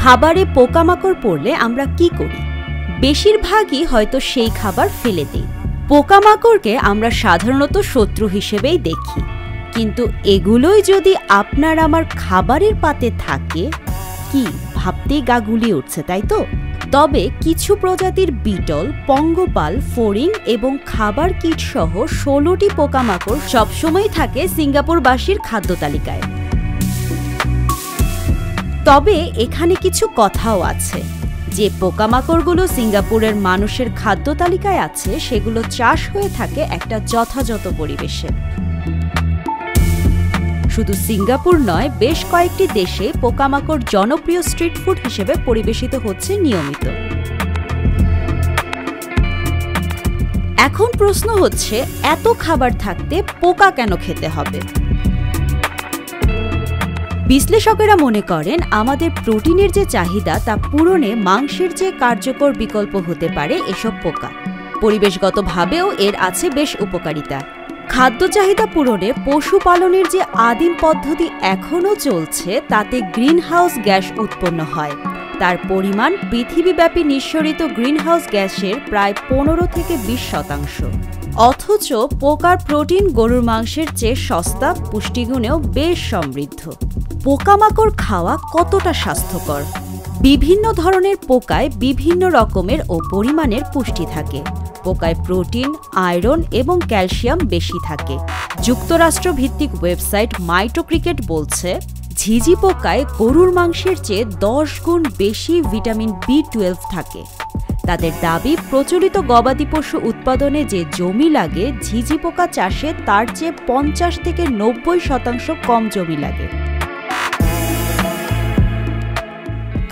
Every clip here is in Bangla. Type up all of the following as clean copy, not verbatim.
খাবারে পোকামাকড় পড়লে আমরা কি করি? বেশিরভাগই হয়তো সেই খাবার ফেলে দিই। পোকামাকড়কে আমরা সাধারণত শত্রু হিসেবেই দেখি, কিন্তু এগুলোই যদি আপনার আমার খাবারের পাতে থাকে, কি ভাবতেই গা গুলিয়ে উঠছে, তাই তো? তবে কিছু প্রজাতির বিটল, পঙ্গপাল, ফড়িং এবং খাবার কীট সহ 16টি পোকামাকড় সবসময় থাকে সিঙ্গাপুরবাসীর খাদ্য তালিকায়। তবে এখানে কিছু কথাও আছে। যে পোকামাকড়গুলো সিঙ্গাপুরের মানুষের খাদ্য তালিকায় আছে, সেগুলো চাষ হয়ে থাকে একটা যথাযথ পরিবেশে। শুধু সিঙ্গাপুর নয়, বেশ কয়েকটি দেশে পোকামাকড় জনপ্রিয় স্ট্রিট ফুড হিসেবে পরিবেশিত হচ্ছে নিয়মিত। এখন প্রশ্ন হচ্ছে, এত খাবার থাকতে পোকা কেন খেতে হবে? বিশ্লেষকেরা মনে করেন, আমাদের প্রোটিনের যে চাহিদা তা পূরণে মাংসের যে কার্যকর বিকল্প হতে পারে এসব পোকা। পরিবেশগতভাবেও এর আছে বেশ উপকারিতা। খাদ্য চাহিদা পূরণে পশুপালনের যে আদিম পদ্ধতি এখনও চলছে, তাতে গ্রিনহাউস গ্যাস উৎপন্ন হয়। তার পরিমাণ পৃথিবীব্যাপী নিঃসরিত গ্রিনহাউস গ্যাসের প্রায় 15 থেকে 20%। অথচ পোকার প্রোটিন গরুর মাংসের চেয়ে সস্তা, পুষ্টিগুণেও বেশ সমৃদ্ধ। পোকামাকড় খাওয়া কতটা স্বাস্থ্যকর? বিভিন্ন ধরনের পোকায় বিভিন্ন রকমের ও পরিমাণের পুষ্টি থাকে। পোকায় প্রোটিন, আয়রন এবং ক্যালসিয়াম বেশি থাকে। যুক্তরাষ্ট্র ভিত্তিক ওয়েবসাইট মাইটোক্রিকেট বলছে, ঝিঝি পোকায় গরুর মাংসের চেয়ে 10 গুণ বেশি ভিটামিন B12 থাকে। তাদের দাবি, প্রচলিত গবাদি পশু উৎপাদনে যে জমি লাগে, ঝিঝি পোকা চাষে তার চেয়ে 50 থেকে 90% কম জমি লাগে।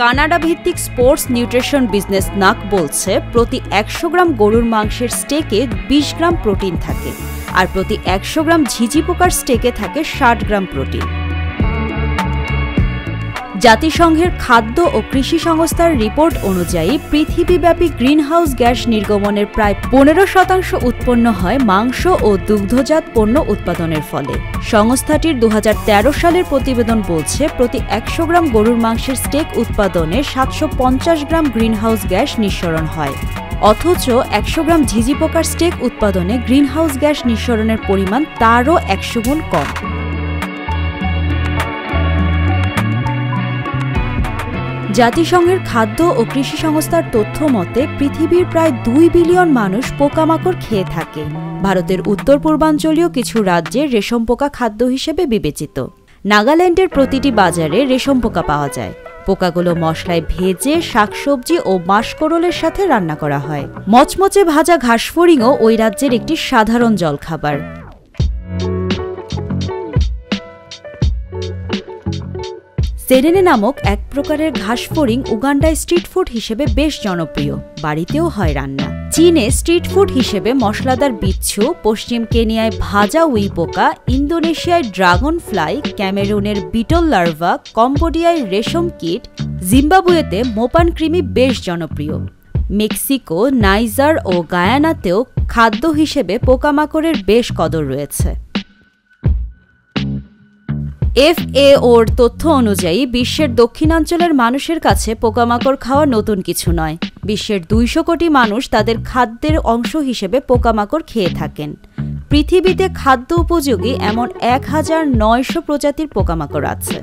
কানাডা ভিত্তিক স্পোর্টস নিউট্রিশন বিজনেস নাক বলছে, প্রতি 100 গ্রাম গরুর মাংসের স্টেকে 20 গ্রাম প্রোটিন থাকে, আর প্রতি 100 গ্রাম ঝিঝি পোকার স্টেকে থাকে 60 গ্রাম প্রোটিন। জাতিসংঘের খাদ্য ও কৃষি সংস্থার রিপোর্ট অনুযায়ী পৃথিবীব্যাপী গ্রিনহাউস গ্যাস নির্গমনের প্রায় 15% উৎপন্ন হয় মাংস ও দুগ্ধজাত পণ্য উৎপাদনের ফলে। সংস্থাটির 2013 সালের প্রতিবেদন বলছে, প্রতি 100 গ্রাম গরুর মাংসের স্টেক উৎপাদনে 750 গ্রাম গ্রিনহাউস গ্যাস নিঃসরণ হয়। অথচ 100 গ্রাম ঝিঝি পোকার স্টেক উৎপাদনে গ্রিনহাউস গ্যাস নিঃসরণের পরিমাণ তারও 100 গুণ কম। জাতিসংঘের খাদ্য ও কৃষি সংস্থার তথ্য মতে, পৃথিবীর প্রায় 2 বিলিয়ন মানুষ পোকামাকড় খেয়ে থাকে। ভারতের উত্তর পূর্বাঞ্চলীয় কিছু রাজ্যে রেশম পোকা খাদ্য হিসেবে বিবেচিত। নাগাল্যান্ডের প্রতিটি বাজারে রেশম পোকা পাওয়া যায়। পোকাগুলো মশলায় ভেজে শাকসবজি ও মাসকরলের সাথে রান্না করা হয়। মচমচে ভাজা ঘাসফড়িংও ওই রাজ্যের একটি সাধারণ জলখাবার। সেরেনে নামক এক প্রকারের ঘাসফড়িং উগান্ডায় স্ট্রিট ফুড হিসেবে বেশ জনপ্রিয়। বাড়িতেও হয় রান্না। চীনে স্ট্রিট ফুড হিসেবে মশলাদার বিচ্ছু, পশ্চিম কেনিয়ায় ভাজা উই পোকা, ইন্দোনেশিয়ায় ড্রাগন ফ্লাই, ক্যামেরুনের বিটল লার্ভা, কম্বোডিয়ায় রেশম কীট, জিম্বাবুয়েতে মোপান কৃমি বেশ জনপ্রিয়। মেক্সিকো, নাইজার ও গায়ানাতেও খাদ্য হিসেবে পোকামাকড়ের বেশ কদর রয়েছে। FAOর তথ্য অনুযায়ী বিশ্বের দক্ষিণাঞ্চলের মানুষের কাছে পোকামাকড় খাওয়া নতুন কিছু নয়। বিশ্বের 200 কোটি মানুষ তাদের খাদ্যের অংশ হিসেবে পোকামাকড় খেয়ে থাকেন। পৃথিবীতে খাদ্য উপযোগী এমন 1900 প্রজাতির পোকামাকড় আছে।